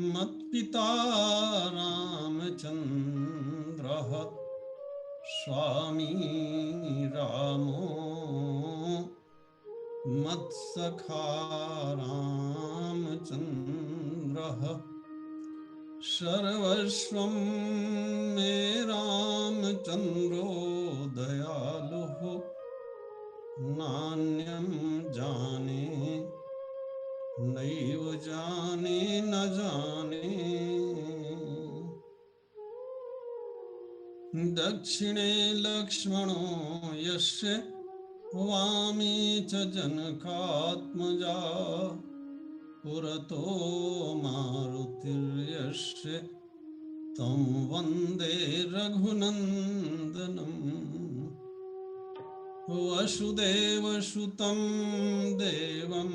मत्पिता रामचन्द्रः स्वामी रामो मत्सखा रामचन्द्रः सर्वस्वं मे रामचन्द्रो दयालुः नान्यं जाने नैव जाने न जाने। दक्षिणे लक्ष्मणो यस्य वामे च जनकात्मजा पुरतो मारुतिर्यस्य तं वन्दे रघुनन्दनम्। वसुदेवसुतं देवं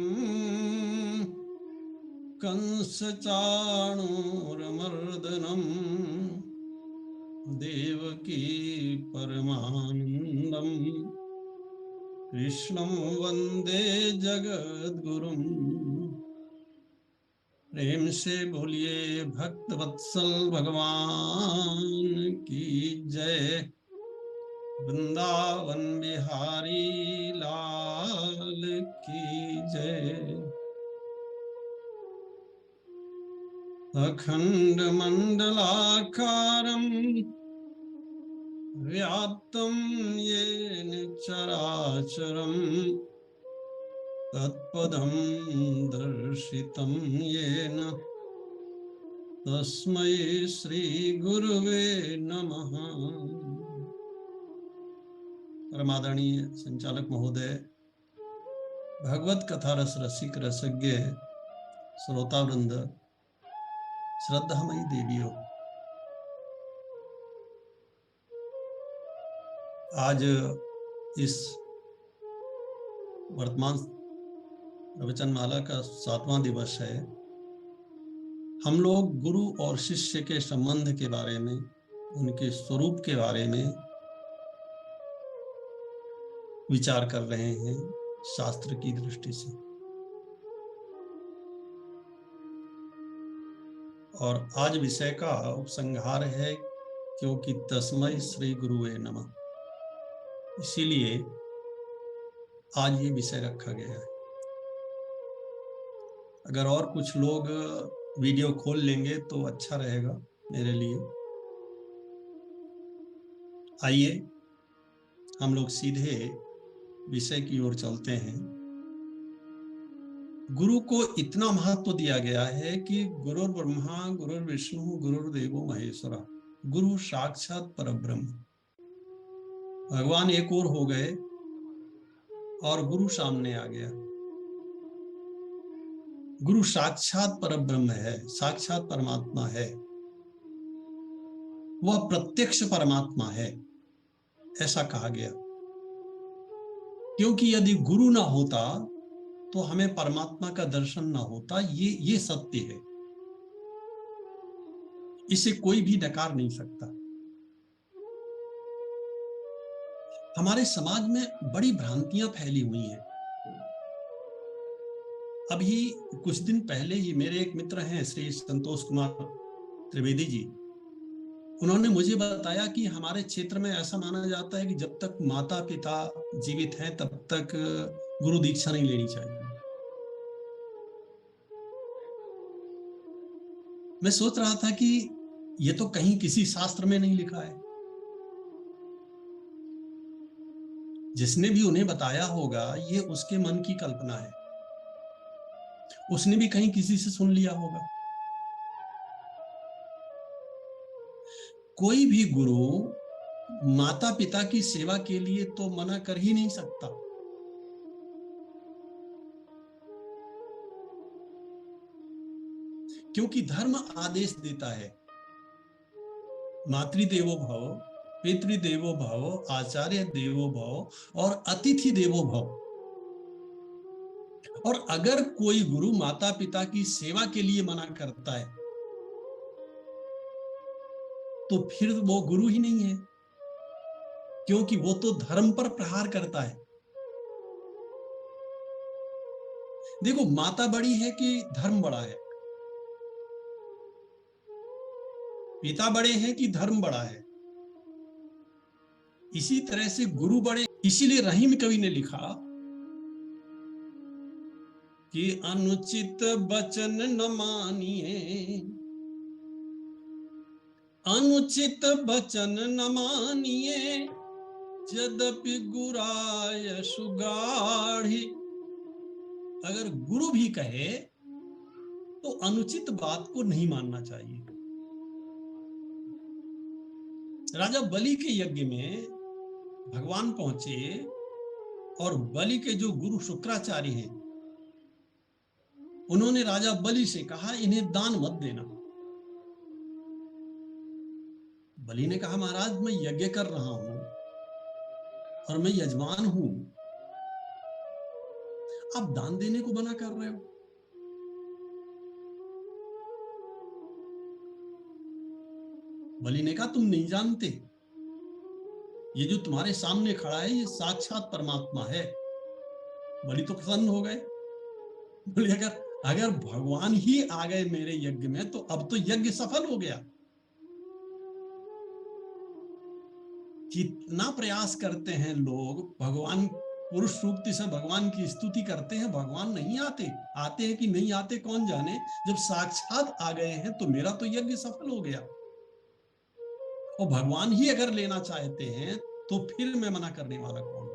कंसचाणूरमर्दनं देवकी परमानन्दं कृष्णं वन्दे जगद्गुरुम्। प्रेम से बोलिए भक्तवत्सल भगवान की जय। वृंदावन बिहारी लाल की जय। अखंड मंडलाकारं व्याप्तं येन चराचरं तत्पदं दर्शितं येन तस्मै श्री गुरुवे नमः। परमादरणीय संचालक महोदय, भगवत कथा रस रसिक रसज्ञ श्रोतावृंद, श्रद्धामयी देवियों, आज इस वर्तमान प्रवचनमाला का 7वां दिवस है। हम लोग गुरु और शिष्य के संबंध के बारे में, उनके स्वरूप के बारे में विचार कर रहे हैं शास्त्र की दृष्टि से। और आज विषय का उपसंहार है क्योंकि तस्मै श्री गुरुवे नमः, इसीलिए आज ये विषय रखा गया है। अगर और कुछ लोग वीडियो खोल लेंगे तो अच्छा रहेगा मेरे लिए। आइए हम लोग सीधे विषय की ओर चलते हैं। गुरु को इतना महत्व दिया गया है कि गुरुर् ब्रह्मा गुरुर् विष्णु गुरुर्देवो महेश्वरा, गुरु साक्षात परब्रह्म। भगवान एक और हो गए और गुरु सामने आ गया। गुरु साक्षात परब्रह्म है, साक्षात परमात्मा है, वह प्रत्यक्ष परमात्मा है, ऐसा कहा गया। क्योंकि यदि गुरु ना होता तो हमें परमात्मा का दर्शन ना होता। ये सत्य है, इसे कोई भी नकार नहीं सकता। हमारे समाज में बड़ी भ्रांतियां फैली हुई हैं। अभी कुछ दिन पहले ही मेरे एक मित्र हैं श्री संतोष कुमार त्रिवेदी जी, उन्होंने मुझे बताया कि हमारे क्षेत्र में ऐसा माना जाता है कि जब तक माता पिता जीवित हैं तब तक गुरु दीक्षा नहीं लेनी चाहिए। मैं सोच रहा था कि ये तो कहीं किसी शास्त्र में नहीं लिखा है। जिसने भी उन्हें बताया होगा ये उसके मन की कल्पना है, उसने भी कहीं किसी से सुन लिया होगा। कोई भी गुरु माता पिता की सेवा के लिए तो मना कर ही नहीं सकता। क्योंकि धर्म आदेश देता है, मातृदेवो भव, पितृदेवो भव, आचार्य देवो भव और अतिथि देवो भव। और अगर कोई गुरु माता पिता की सेवा के लिए मना करता है तो फिर वो गुरु ही नहीं है, क्योंकि वो तो धर्म पर प्रहार करता है। देखो, माता बड़ी है कि धर्म बड़ा है, पिता बड़े हैं कि धर्म बड़ा है, इसी तरह से गुरु बड़े। इसीलिए रहीम कवि ने लिखा कि अनुचित वचन न मानिए, अनुचित वचन न मानिए, यद्यपि गुराय सुगाढ़ी। अगर गुरु भी कहे तो अनुचित बात को नहीं मानना चाहिए। राजा बलि के यज्ञ में भगवान पहुंचे और बलि के जो गुरु शुक्राचार्य हैं उन्होंने राजा बलि से कहा इन्हें दान मत देना। बलि ने कहा महाराज मैं यज्ञ कर रहा हूं और मैं यजमान हूं, आप दान देने को मना कर रहे हो। बलि ने कहा तुम नहीं जानते, ये जो तुम्हारे सामने खड़ा है ये साक्षात परमात्मा है। बलि तो प्रसन्न हो गए, बोले अगर अगर भगवान ही आ गए मेरे यज्ञ में तो अब तो यज्ञ सफल हो गया। कितना प्रयास करते हैं लोग, भगवान पुरुष सूक्ति से भगवान की स्तुति करते हैं, भगवान नहीं आते। आते हैं कि नहीं आते कौन जाने, जब साक्षात आ गए हैं तो मेरा तो यज्ञ सफल हो गया। और भगवान ही अगर लेना चाहते हैं तो फिर मैं मना करने वाला कौन।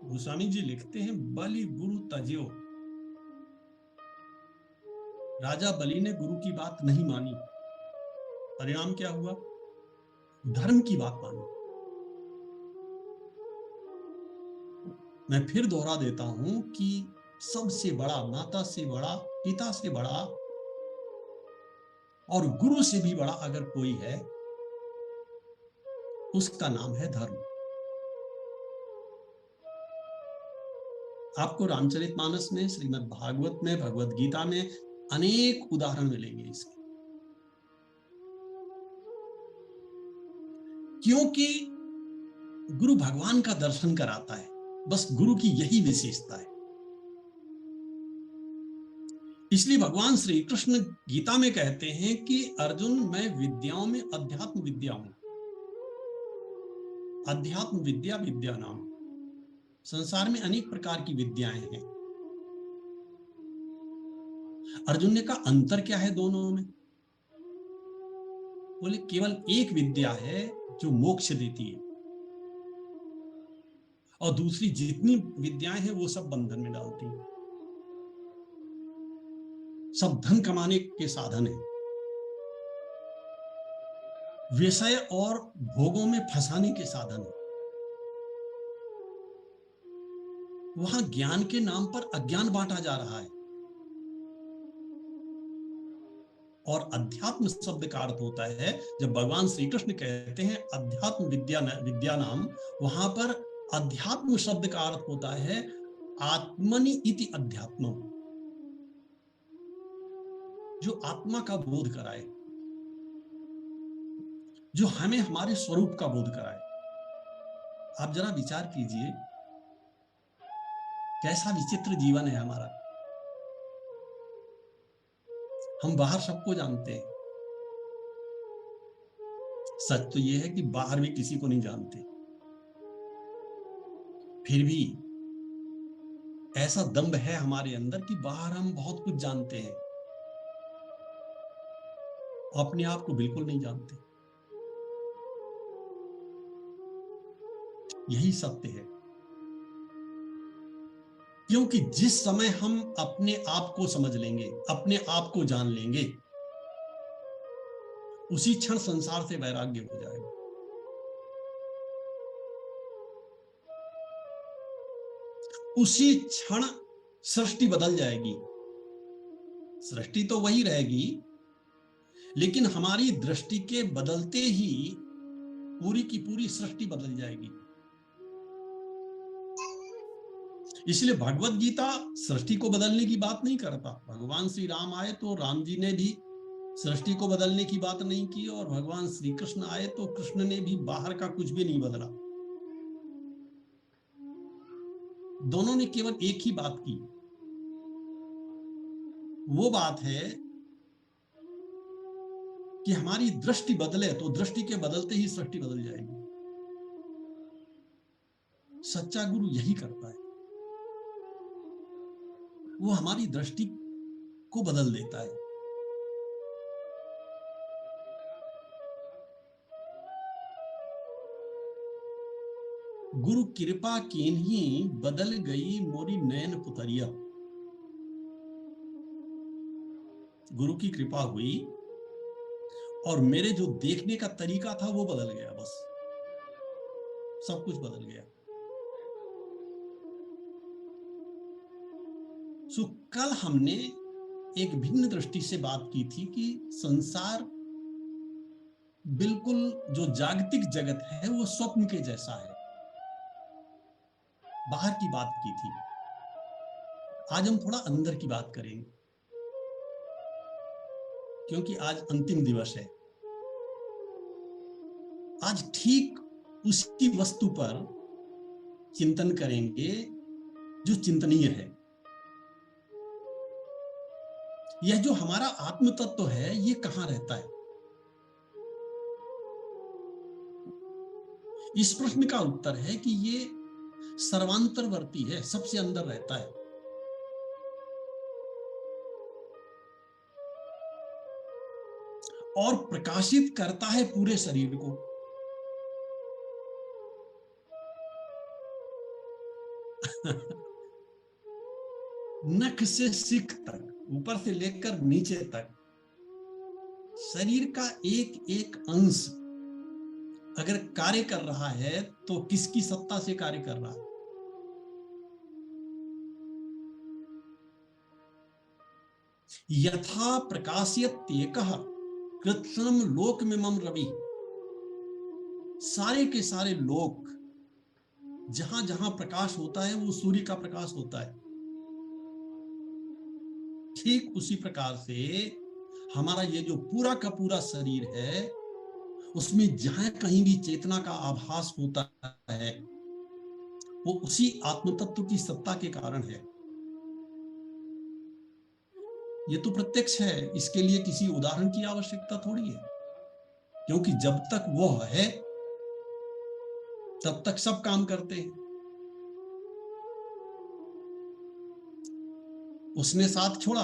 गोस्वामी जी लिखते हैं बलि गुरु तज्यो, राजा बलि ने गुरु की बात नहीं मानी, परिणाम क्या हुआ, धर्म की बात मानी। मैं फिर दोहरा देता हूं कि सबसे बड़ा, माता से बड़ा, पिता से बड़ा और गुरु से भी बड़ा अगर कोई है उसका नाम है धर्म। आपको रामचरितमानस में, श्रीमद् भागवत में, भगवत गीता में अनेक उदाहरण मिलेंगे इसके। क्योंकि गुरु भगवान का दर्शन कराता है, बस गुरु की यही विशेषता है। इसलिए भगवान श्री कृष्ण गीता में कहते हैं कि अर्जुन मैं विद्याओं में अध्यात्म विद्या हूं। अध्यात्म विद्या, विद्या नाम, संसार में अनेक प्रकार की विद्याएं हैं। अर्जुन ने कहा अंतर क्या है दोनों में, बोले केवल एक विद्या है जो मोक्ष देती है और दूसरी जितनी विद्याएं हैं वो सब बंधन में डालती हैं, सब धन कमाने के साधन है, विषय और भोगों में फंसाने के साधन है। वहां ज्ञान के नाम पर अज्ञान बांटा जा रहा है। और अध्यात्म शब्द का अर्थ होता है, जब भगवान श्री कृष्ण कहते हैं अध्यात्म विद्या विद्या नाम, वहां पर अध्यात्म शब्द का अर्थ होता है आत्मनि इति अध्यात्म, जो आत्मा का बोध कराए, जो हमें हमारे स्वरूप का बोध कराए। आप जरा विचार कीजिए कैसा विचित्र जीवन है हमारा। हम बाहर सबको जानते हैं, सच तो यह है कि बाहर भी किसी को नहीं जानते। फिर भी ऐसा दम्भ है हमारे अंदर कि बाहर हम बहुत कुछ जानते हैं, अपने आप को बिल्कुल नहीं जानते। यही सत्य है, क्योंकि जिस समय हम अपने आप को समझ लेंगे, अपने आप को जान लेंगे, उसी क्षण संसार से वैराग्य हो जाएगा। उसी क्षण सृष्टि बदल जाएगी। सृष्टि तो वही रहेगी, लेकिन हमारी दृष्टि के बदलते ही पूरी की पूरी सृष्टि बदल जाएगी। इसलिए भगवत गीता सृष्टि को बदलने की बात नहीं करता। भगवान श्री राम आए तो राम जी ने भी सृष्टि को बदलने की बात नहीं की, और भगवान श्री कृष्ण आए तो कृष्ण ने भी बाहर का कुछ भी नहीं बदला। दोनों ने केवल एक ही बात की, वो बात है कि हमारी दृष्टि बदले तो दृष्टि के बदलते ही सृष्टि बदल जाएगी। सच्चा गुरु यही करता है, वो हमारी दृष्टि को बदल देता है। गुरु कृपा कीन्ही बदल गई मोरी नयन पुतरिया। गुरु की कृपा हुई और मेरे जो देखने का तरीका था वो बदल गया, बस सब कुछ बदल गया। सो कल हमने एक भिन्न दृष्टि से बात की थी कि संसार बिल्कुल, जो जागतिक जगत है वो स्वप्न के जैसा है, बाहर की बात की थी। आज हम थोड़ा अंदर की बात करेंगे, क्योंकि आज अंतिम दिवस है। आज ठीक उसी वस्तु पर चिंतन करेंगे जो चिंतनीय है। यह जो हमारा आत्म तत्व है, ये कहां रहता है? इस प्रश्न का उत्तर है कि ये सर्वांतरवर्ती है, सबसे अंदर रहता है। और प्रकाशित करता है पूरे शरीर को। नख से सिख तक, ऊपर से लेकर नीचे तक, शरीर का एक एक अंश अगर कार्य कर रहा है तो किसकी सत्ता से कार्य कर रहा है? यथा प्रकाशयत्येकः कृत्स्नम लोकमिमं रवि। सारे के सारे लोक, जहां जहां प्रकाश होता है वो सूर्य का प्रकाश होता है। ठीक उसी प्रकार से हमारा ये जो पूरा का पूरा शरीर है, उसमें जहां कहीं भी चेतना का आभास होता है, वो उसी आत्म तत्व की सत्ता के कारण है। ये तो प्रत्यक्ष है, इसके लिए किसी उदाहरण की आवश्यकता थोड़ी है, क्योंकि जब तक वो है तब तक सब काम करते हैं। उसने साथ छोड़ा,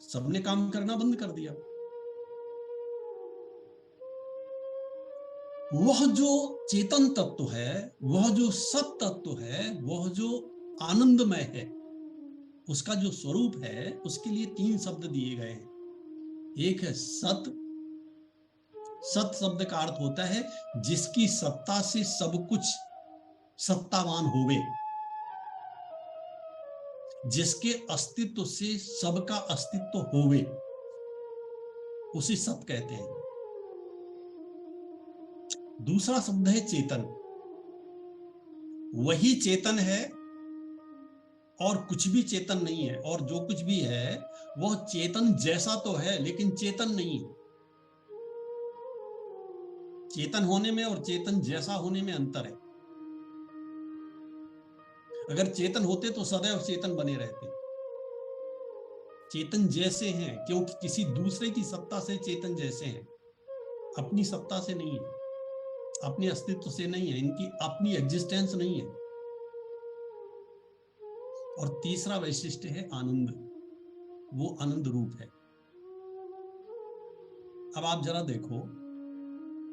सबने काम करना बंद कर दिया। वह जो चेतन तत्व है, वह जो सत तत्व है, वह जो आनंदमय है, उसका जो स्वरूप है, उसके लिए तीन शब्द दिए गए हैं। एक है सत। सत शब्द का अर्थ होता है जिसकी सत्ता से सब कुछ सत्तावान होवे, जिसके अस्तित्व से सबका अस्तित्व होवे, उसे सत कहते हैं। दूसरा शब्द है चेतन। वही चेतन है और कुछ भी चेतन नहीं है, और जो कुछ भी है वह चेतन जैसा तो है लेकिन चेतन नहीं। चेतन होने में और चेतन जैसा होने में अंतर है। अगर चेतन होते तो सदैव चेतन बने रहते, चेतन जैसे हैं, क्योंकि किसी दूसरे की सत्ता से चेतन जैसे हैं, अपनी सत्ता से नहीं है, अपने अस्तित्व से नहीं है, इनकी अपनी एग्जिस्टेंस नहीं है। और तीसरा वैशिष्ट्य है आनंद, वो आनंद रूप है। अब आप जरा देखो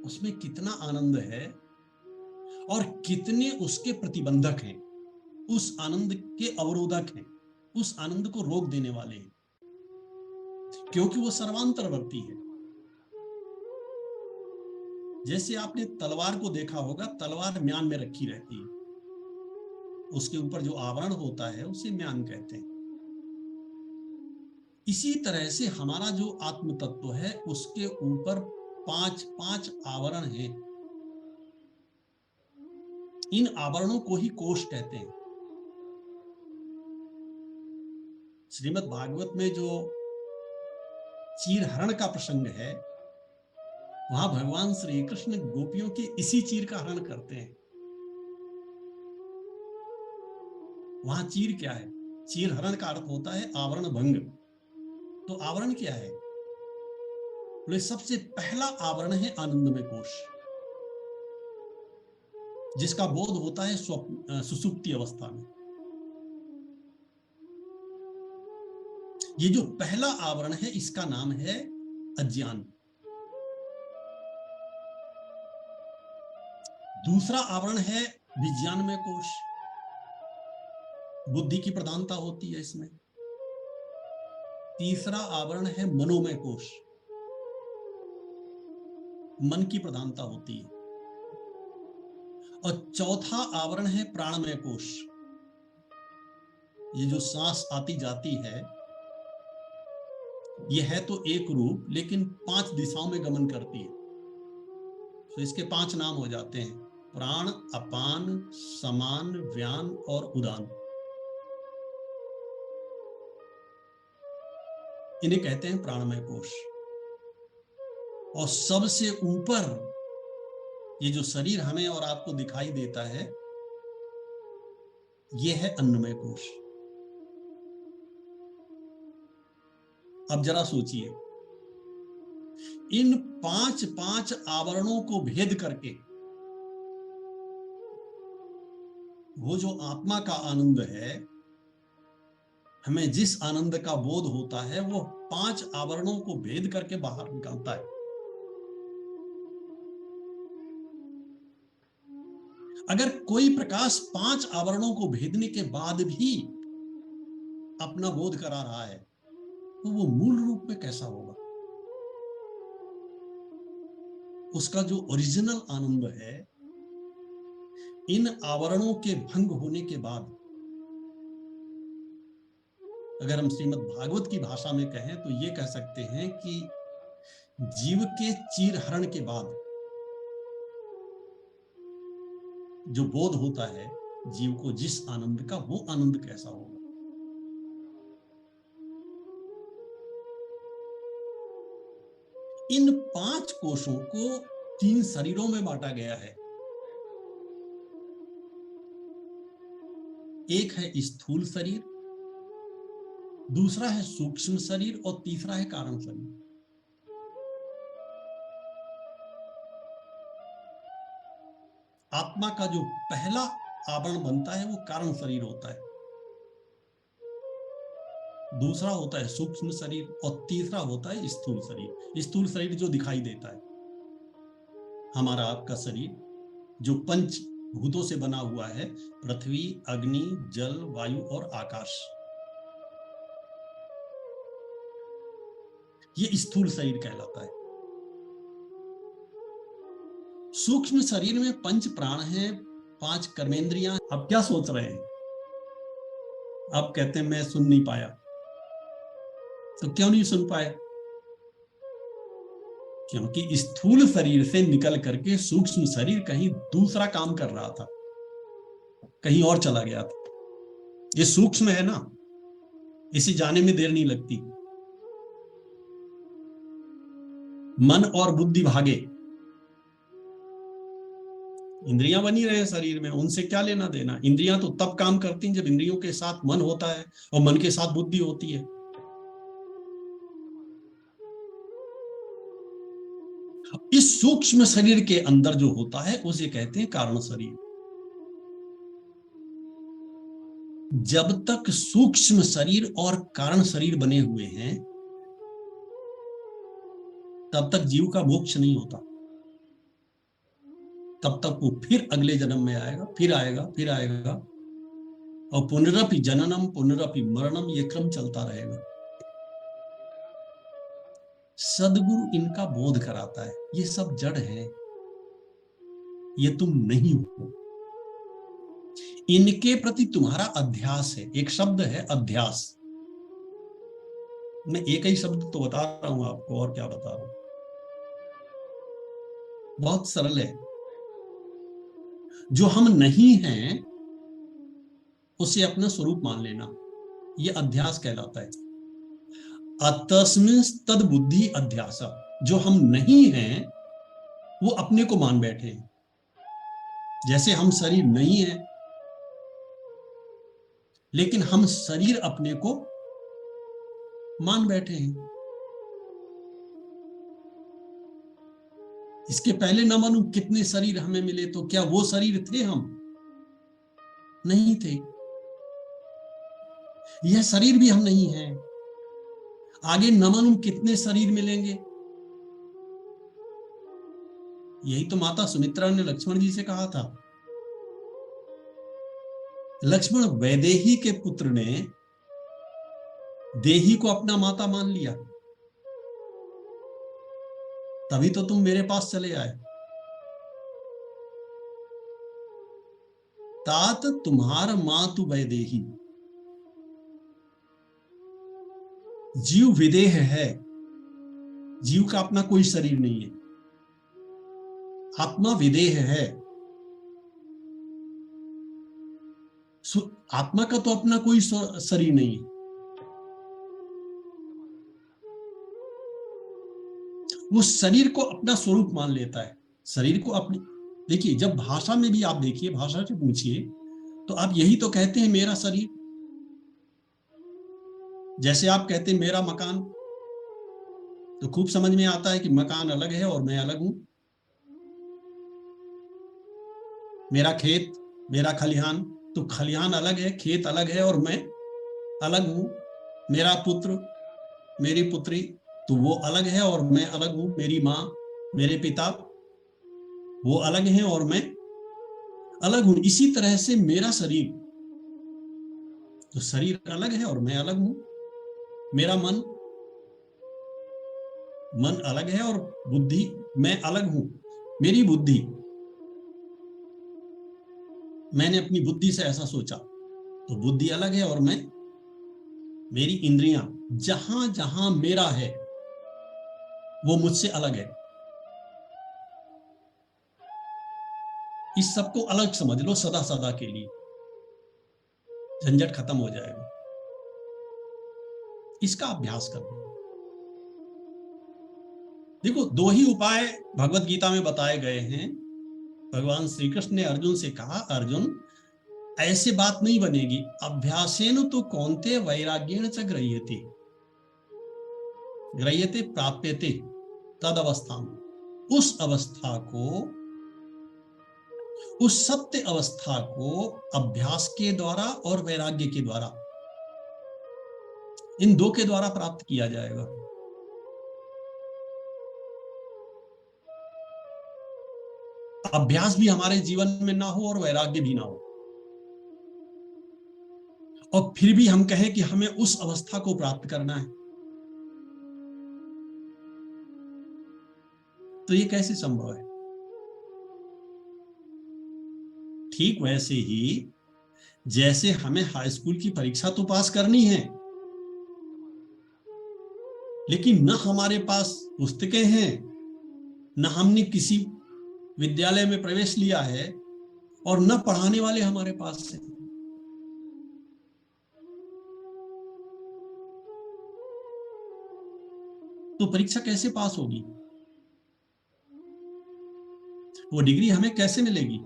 उसमें कितना आनंद है और कितने उसके प्रतिबंधक हैं, उस आनंद के अवरोधक हैं, उस आनंद को रोक देने वाले हैं, क्योंकि वो सर्वांतरवर्ती है। जैसे आपने तलवार को देखा होगा, तलवार म्यान में रखी रहती है, उसके ऊपर जो आवरण होता है उसे म्यान कहते हैं। इसी तरह से हमारा जो आत्म तत्व है उसके ऊपर 5 आवरण हैं। इन आवरणों को ही कोश कहते हैं। श्रीमद् भागवत में जो चीर हरण का प्रसंग है, वहां भगवान श्री कृष्ण गोपियों के इसी चीर का हरण करते हैं। वहां चीर क्या है? चीर हरण का अर्थ होता है आवरण भंग। तो आवरण क्या है? बोले सबसे पहला आवरण है आनंदमय कोश, जिसका बोध होता है सुसुप्ति अवस्था में। ये जो पहला आवरण है इसका नाम है अज्ञान। दूसरा आवरण है विज्ञानमय कोश, बुद्धि की प्रधानता होती है इसमें। तीसरा आवरण है मनोमय कोश, मन की प्रधानता होती है। और चौथा आवरण है प्राणमय कोश। ये जो सांस आती जाती है, ये है तो एक रूप, लेकिन 5 दिशाओं में गमन करती है। तो इसके 5 नाम हो जाते हैं: प्राण, अपान, समान, व्यान और उदान। इन्हें कहते हैं प्राणमय कोश। और सबसे ऊपर ये जो शरीर हमें और आपको दिखाई देता है, ये है अन्नमय कोश। अब जरा सोचिए, इन 5 आवरणों को भेद करके वो जो आत्मा का आनंद है, हमें जिस आनंद का बोध होता है, वो 5 आवरणों को भेद करके बाहर निकलता है। अगर कोई प्रकाश 5 आवरणों को भेदने के बाद भी अपना बोध करा रहा है, तो वो मूल रूप में कैसा होगा? उसका जो ओरिजिनल आनंद है, इन आवरणों के भंग होने के बाद, अगर हम श्रीमद् भागवत की भाषा में कहें तो ये कह सकते हैं कि जीव के चीर हरण के बाद जो बोध होता है जीव को जिस आनंद का, वो आनंद कैसा होगा? इन 5 कोशों को 3 शरीरों में बांटा गया है। एक है स्थूल शरीर, दूसरा है सूक्ष्म शरीर और तीसरा है कारण शरीर। आत्मा का जो पहला आवरण बनता है वो कारण शरीर होता है, दूसरा होता है सूक्ष्म शरीर और तीसरा होता है स्थूल शरीर। स्थूल शरीर जो दिखाई देता है, हमारा आपका शरीर जो 5 भूतों से बना हुआ है, पृथ्वी, अग्नि, जल, वायु और आकाश, ये स्थूल शरीर कहलाता है। सूक्ष्म शरीर में 5 प्राण हैं, 5 कर्मेंद्रियां। आप क्या सोच रहे हैं? आप कहते हैं मैं सुन नहीं पाया। तो क्यों नहीं सुन पाए? क्योंकि स्थूल शरीर से निकल करके सूक्ष्म शरीर कहीं दूसरा काम कर रहा था, कहीं और चला गया था। ये सूक्ष्म है ना, इसे जाने में देर नहीं लगती। मन और बुद्धि भागे, इंद्रियां बनी रहे शरीर में, उनसे क्या लेना देना? इंद्रियां तो तब काम करती हैं जब इंद्रियों के साथ मन होता है और मन के साथ बुद्धि होती है। इस सूक्ष्म शरीर के अंदर जो होता है उसे कहते हैं कारण शरीर। जब तक सूक्ष्म शरीर और कारण शरीर बने हुए हैं तब तक जीव का मोक्ष नहीं होता। तब तक वो फिर अगले जन्म में आएगा, फिर आएगा, फिर आएगा, और पुनरपि जननम पुनरपि मरणम, ये क्रम चलता रहेगा। सदगुरु इनका बोध कराता है, ये सब जड़ है, ये तुम नहीं हो। इनके प्रति तुम्हारा अध्यास है। एक शब्द है अध्यास। मैं एक ही शब्द तो बता रहा हूं आपको, और क्या बता रहा हूं, बहुत सरल है। जो हम नहीं हैं उसे अपना स्वरूप मान लेना, यह अध्यास कहलाता है। अतस्मिन् तद बुद्धि अध्यास। जो हम नहीं हैं वो अपने को मान बैठे हैं। जैसे हम शरीर नहीं है, लेकिन हम शरीर अपने को मान बैठे हैं। इसके पहले न मालूम कितने शरीर हमें मिले, तो क्या वो शरीर थे हम? नहीं थे। यह शरीर भी हम नहीं हैं। आगे न मालूम कितने शरीर मिलेंगे। यही तो माता सुमित्रा ने लक्ष्मण जी से कहा था। लक्ष्मण, वैदेही के पुत्र ने देही को अपना माता मान लिया, तभी तो तुम मेरे पास चले आए। तात तुम्हार मातु वैदेही। जीव विदेह है, जीव का अपना कोई शरीर नहीं है। आत्मा विदेह है। आत्मा का तो अपना कोई शरीर नहीं है। वो शरीर को अपना स्वरूप मान लेता है। शरीर को अपनी, देखिए जब भाषा में भी आप देखिए, भाषा से पूछिए तो आप यही तो कहते हैं मेरा शरीर। जैसे आप कहते हैं मेरा मकान, तो खूब समझ में आता है कि मकान अलग है और मैं अलग हूं। मेरा खेत, मेरा खलिहान, तो खलिहान अलग है, खेत अलग है और मैं अलग हूं। मेरा पुत्र, मेरी पुत्री, तो वो अलग है और मैं अलग हूं। मेरी माँ, मेरे पिता, वो अलग हैं और मैं अलग हूं। इसी तरह से मेरा शरीर, तो शरीर अलग है और मैं अलग हूं। मेरा मन, मन अलग है और बुद्धि, मैं अलग हूं। मेरी बुद्धि, मैंने अपनी बुद्धि से ऐसा सोचा, तो बुद्धि अलग है और मैं, मेरी इंद्रियां, जहां जहां मेरा है वो मुझसे अलग है। इस सबको अलग समझ लो सदा सदा के लिए, झंझट खत्म हो जाएगा। इसका अभ्यास कर लो। देखो, दो ही उपाय भगवत गीता में बताए गए हैं। भगवान श्री कृष्ण ने अर्जुन से कहा, अर्जुन ऐसे बात नहीं बनेगी। अभ्यासेन तो कौन्ते वैराग्येण च गृह्यते, गृह्यते प्राप्यते तद अवस्था। उस अवस्था को, उस सत्य अवस्था को अभ्यास के द्वारा और वैराग्य के द्वारा, इन दो के द्वारा प्राप्त किया जाएगा। अभ्यास भी हमारे जीवन में ना हो और वैराग्य भी ना हो, और फिर भी हम कहें कि हमें उस अवस्था को प्राप्त करना है, तो ये कैसे संभव है? ठीक वैसे ही जैसे हमें हाई स्कूल की परीक्षा तो पास करनी है, लेकिन न हमारे पास पुस्तकें हैं, न हमने किसी विद्यालय में प्रवेश लिया है, और न पढ़ाने वाले हमारे पास हैं, तो परीक्षा कैसे पास होगी? वो डिग्री हमें कैसे मिलेगी?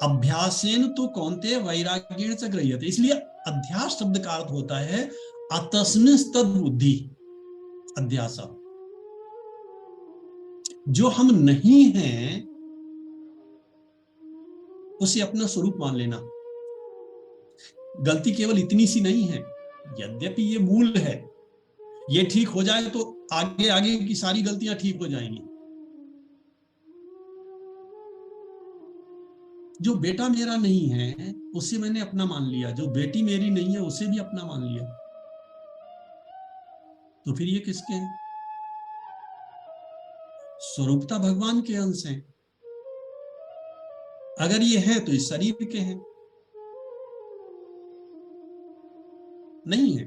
अभ्यासेन तो कौन्तेय वैराग्येण च गृह्यते। इसलिए अध्यास शब्द का अर्थ होता है अतस्मिंस्तद बुद्धि अध्यासा। जो हम नहीं हैं उसे अपना स्वरूप मान लेना। गलती केवल इतनी सी नहीं है, यद्यपि ये मूल है, ये ठीक हो जाए तो आगे आगे की सारी गलतियां ठीक हो जाएंगी। जो बेटा मेरा नहीं है उसे मैंने अपना मान लिया, जो बेटी मेरी नहीं है उसे भी अपना मान लिया, तो फिर ये किसके हैं? स्वरूपता भगवान के अंश हैं। अगर ये है तो इस शरीर के हैं, नहीं है।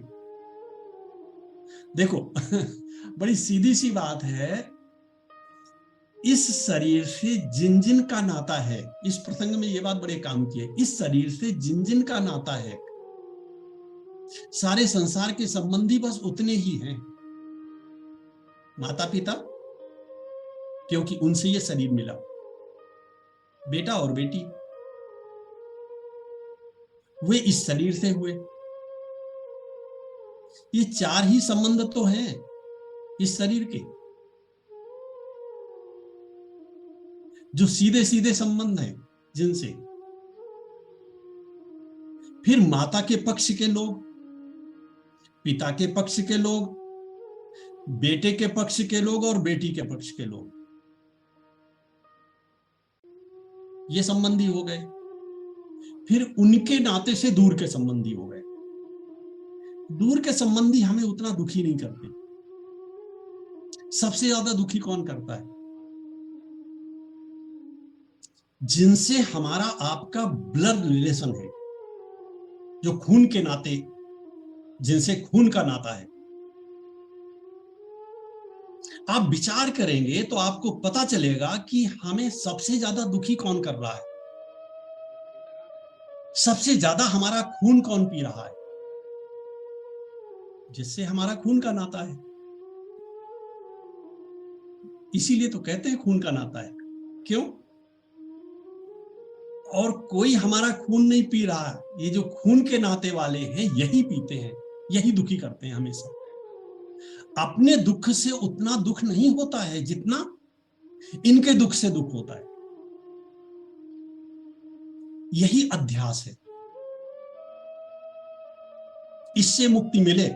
देखो बड़ी सीधी सी बात है, इस शरीर से जिन जिन का नाता है, इस प्रसंग में ये बात बड़े काम की है, इस शरीर से जिन जिन का नाता है, सारे संसार के संबंधी बस उतने ही हैं। माता पिता, क्योंकि उनसे ये शरीर मिला, बेटा और बेटी वे इस शरीर से हुए। ये चार ही संबंध तो हैं इस शरीर के, जो सीधे सीधे संबंध हैं जिनसे। फिर माता के पक्ष के लोग, पिता के पक्ष के लोग, बेटे के पक्ष के लोग और बेटी के पक्ष के लोग, ये संबंधी हो गए। फिर उनके नाते से दूर के संबंधी हो गए। दूर के संबंधी हमें उतना दुखी नहीं करते। सबसे ज्यादा दुखी कौन करता है? जिनसे हमारा आपका ब्लड रिलेशन है, जो खून के नाते, जिनसे खून का नाता है। आप विचार करेंगे तो आपको पता चलेगा कि हमें सबसे ज्यादा दुखी कौन कर रहा है, सबसे ज्यादा हमारा खून कौन पी रहा है, जिससे हमारा खून का नाता है। इसीलिए तो कहते हैं खून का नाता है। क्यों? और कोई हमारा खून नहीं पी रहा है, ये जो खून के नाते वाले हैं यही पीते हैं, यही दुखी करते हैं हमेशा। अपने दुख से उतना दुख नहीं होता है जितना इनके दुख से दुख होता है। यही अध्यास है। इससे मुक्ति मिले,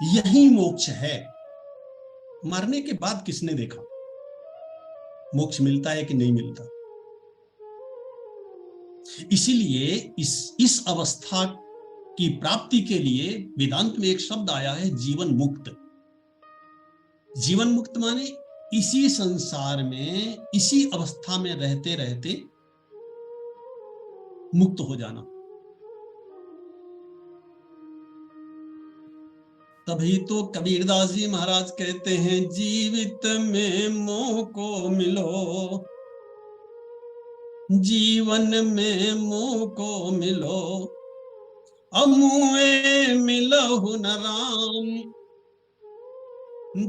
यही मोक्ष है। मरने के बाद किसने देखा मोक्ष मिलता है कि नहीं मिलता? इसीलिए इस अवस्था की प्राप्ति के लिए वेदांत में एक शब्द आया है, जीवन मुक्त। जीवन मुक्त माने इसी संसार में, इसी अवस्था में रहते रहते मुक्त हो जाना। तभी तो कबीरदास जी महाराज कहते हैं, जीवित में मोह को मिलो, जीवन में मोह को मिलो, अमुए मिलहु न राम,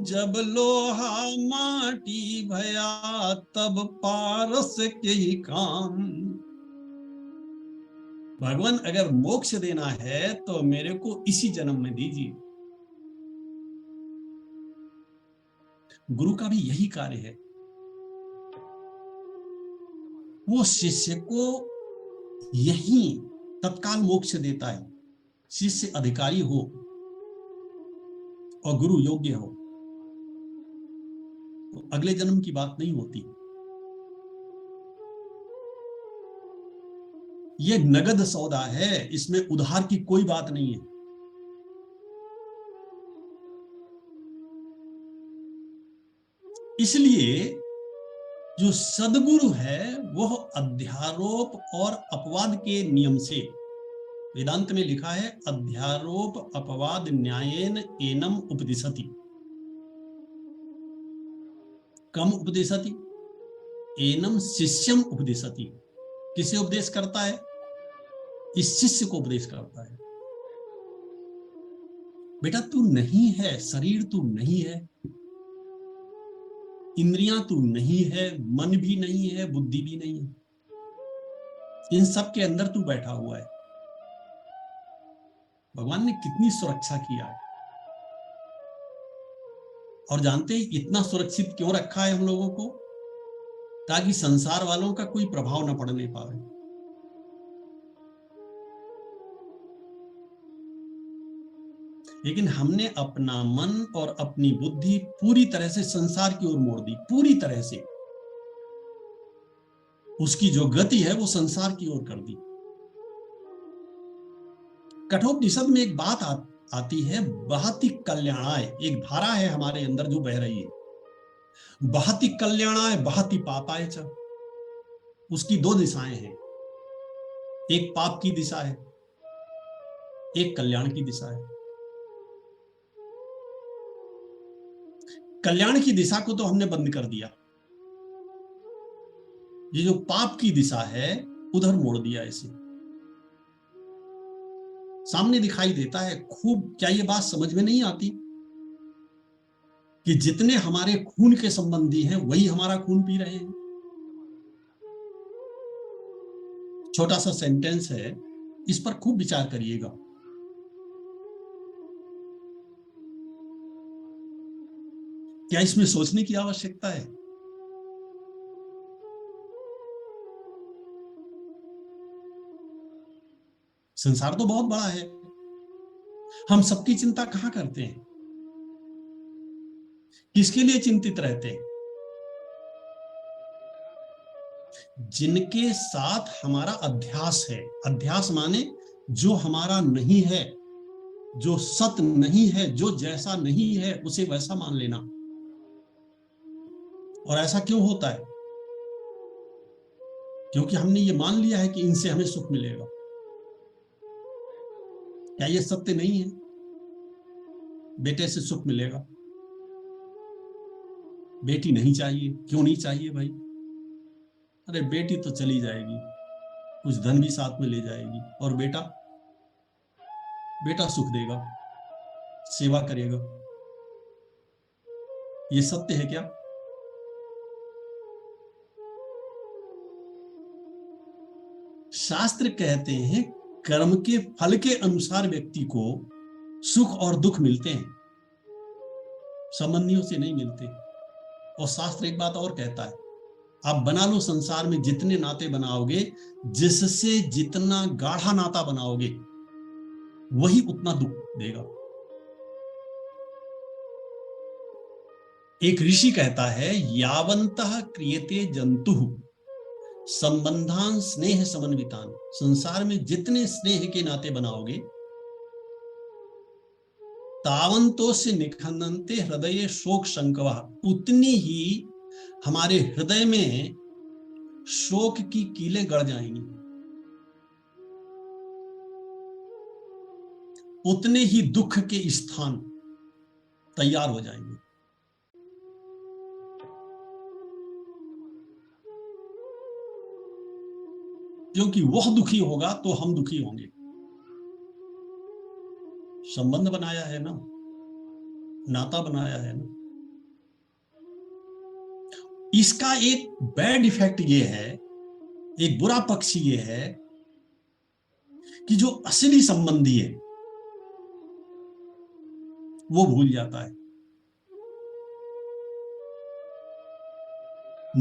जब लोहा माटी भया तब पारस के ही काम। भगवान अगर मोक्ष देना है तो मेरे को इसी जन्म में दीजिए। गुरु का भी यही कार्य है, वो शिष्य को यही तत्काल मोक्ष देता है। शिष्य अधिकारी हो और गुरु योग्य हो तो अगले जन्म की बात नहीं होती। ये नगद सौदा है, इसमें उधार की कोई बात नहीं है। इसलिए जो सदगुरु है वह अध्यारोप और अपवाद के नियम से, वेदांत में लिखा है अध्यारोप अपवाद न्यायेन एनम उपदिशति। कम उपदेशति, एनम शिष्यम उपदेशति। किसे उपदेश करता है? इस शिष्य को उपदेश करता है। बेटा तू नहीं है, शरीर तू नहीं है, इंद्रियां तू नहीं है, मन भी नहीं है, बुद्धि भी नहीं है, इन सब के अंदर तू बैठा हुआ है। भगवान ने कितनी सुरक्षा किया है। और जानते हैं इतना सुरक्षित क्यों रखा है हम लोगों को? ताकि संसार वालों का कोई प्रभाव न पड़ने पाए। लेकिन हमने अपना मन और अपनी बुद्धि पूरी तरह से संसार की ओर मोड़ दी, पूरी तरह से। उसकी जो गति है वो संसार की ओर कर दी। कठोपनिषद में एक बात आती है, बहति कल्याणाय, एक धारा है हमारे अंदर जो बह रही है, बहति कल्याणाय बहति पापाय च। उसकी दो दिशाएं हैं, एक पाप की दिशा है, एक कल्याण की दिशा है। कल्याण की दिशा को तो हमने बंद कर दिया, ये जो पाप की दिशा है उधर मोड़ दिया इसे। सामने दिखाई देता है खूब। क्या ये बात समझ में नहीं आती कि जितने हमारे खून के संबंधी हैं वही हमारा खून पी रहे हैं? छोटा सा सेंटेंस है, इस पर खूब विचार करिएगा। क्या इसमें सोचने की आवश्यकता है? संसार तो बहुत बड़ा है, हम सबकी चिंता कहां करते हैं? किसके लिए चिंतित रहते हैं? जिनके साथ हमारा अध्यास है। अध्यास माने जो हमारा नहीं है, जो सत नहीं है, जो जैसा नहीं है उसे वैसा मान लेना। और ऐसा क्यों होता है? क्योंकि हमने ये मान लिया है कि इनसे हमें सुख मिलेगा। क्या ये सत्य नहीं है? बेटे से सुख मिलेगा, बेटी नहीं चाहिए। क्यों नहीं चाहिए भाई? अरे बेटी तो चली जाएगी, कुछ धन भी साथ में ले जाएगी, और बेटा, बेटा सुख देगा, सेवा करेगा। ये सत्य है क्या? शास्त्र कहते हैं कर्म के फल के अनुसार व्यक्ति को सुख और दुख मिलते हैं, संबंधियों से नहीं मिलते। और शास्त्र एक बात और कहता है, आप बना लो संसार में जितने नाते बनाओगे, जिससे जितना गाढ़ा नाता बनाओगे वही उतना दुख देगा। एक ऋषि कहता है, यावन्तः क्रियते जंतु संबंधान स्नेह समन्वितान। संसार में जितने स्नेह के नाते बनाओगे, तावंतो से निखंदन्ते हृदय शोक शंकवा, उतनी ही हमारे हृदय में शोक की कीलें गड़ जाएंगी, उतने ही दुख के स्थान तैयार हो जाएंगे। क्योंकि वह दुखी होगा तो हम दुखी होंगे। संबंध बनाया है ना, नाता बनाया है ना। इसका एक बैड इफेक्ट ये है, एक बुरा पक्ष ये है कि जो असली संबंधी है वो भूल जाता है,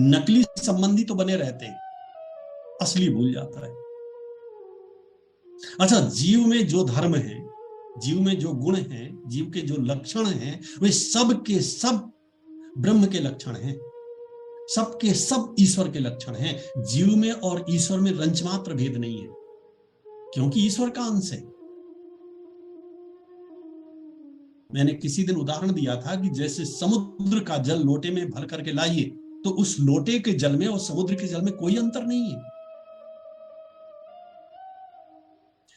नकली संबंधी तो बने रहते हैं, असली भूल जाता है। अच्छा, जीव में जो धर्म है, जीव में जो गुण हैं, जीव के जो लक्षण हैं, वे सब के सब ब्रह्म के लक्षण हैं, सब के सब ईश्वर के लक्षण हैं। जीव में और ईश्वर में रंचमात्र भेद नहीं है, क्योंकि ईश्वर का अंश है। मैंने किसी दिन उदाहरण दिया था कि जैसे समुद्र का जल लोटे में भर करके लाइए, तो उस लोटे के जल में और समुद्र के जल में कोई अंतर नहीं है,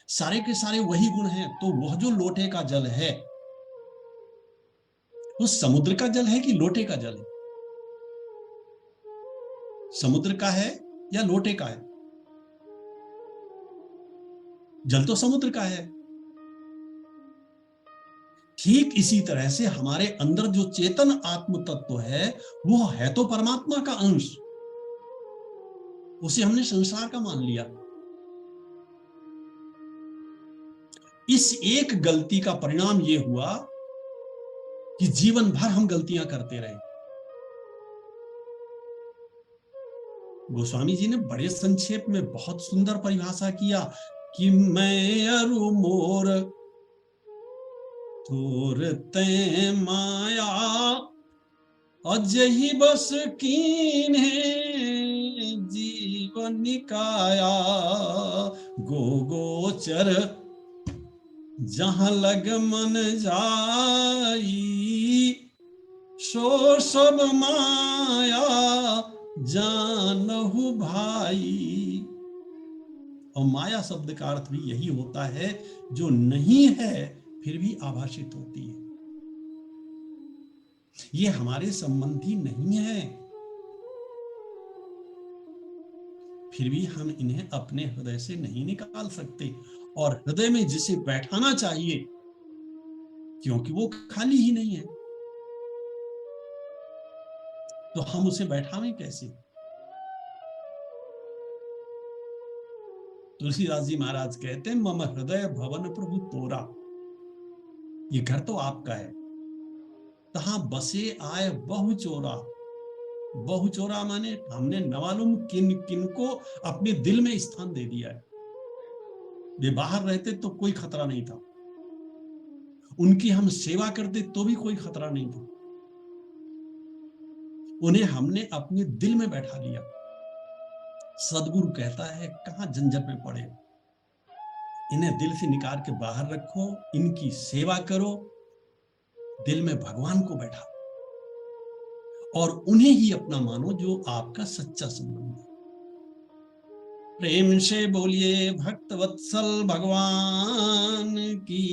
सारे के सारे वही गुण हैं। तो वह जो लोटे का जल है, वो समुद्र का जल है कि लोटे का जल है? समुद्र का है या लोटे का है? जल तो समुद्र का है। ठीक इसी तरह से हमारे अंदर जो चेतन आत्म तत्व है, वो है तो परमात्मा का अंश, उसे हमने संसार का मान लिया। इस एक गलती का परिणाम ये हुआ कि जीवन भर हम गलतियां करते रहे। गोस्वामी जी ने बड़े संक्षेप में बहुत सुंदर परिभाषा किया कि मैं अरु मोर तोर ते माया अजहि बस कीन्हे जीवन निकाया गो गोचर जहां लग मन जाई सो सब माया जानहु भाई। और माया शब्द का अर्थ भी यही होता है जो नहीं है फिर भी आभाषित होती है। ये हमारे संबंधी नहीं है, फिर भी हम इन्हें अपने हृदय से नहीं निकाल सकते। और हृदय में जिसे बैठाना चाहिए, क्योंकि वो खाली ही नहीं है, तो हम उसे बैठावें कैसे? तुलसीदास जी महाराज कहते हैं, मम हृदय भवन प्रभु तोरा। ये घर तो आपका है, तहां बसे आए बहु चोरा। बहु चोरा माने हमने न मालूम किन किन को अपने दिल में स्थान दे दिया है। वे बाहर रहते तो कोई खतरा नहीं था, उनकी हम सेवा करते तो भी कोई खतरा नहीं था, उन्हें हमने अपने दिल में बैठा लिया। सदगुरु कहता है कहां झंझट में पड़े, इन्हें दिल से निकाल के बाहर रखो, इनकी सेवा करो, दिल में भगवान को बैठा और उन्हें ही अपना मानो जो आपका सच्चा संबंध है। प्रेम से बोलिए भक्त वत्सल भगवान की।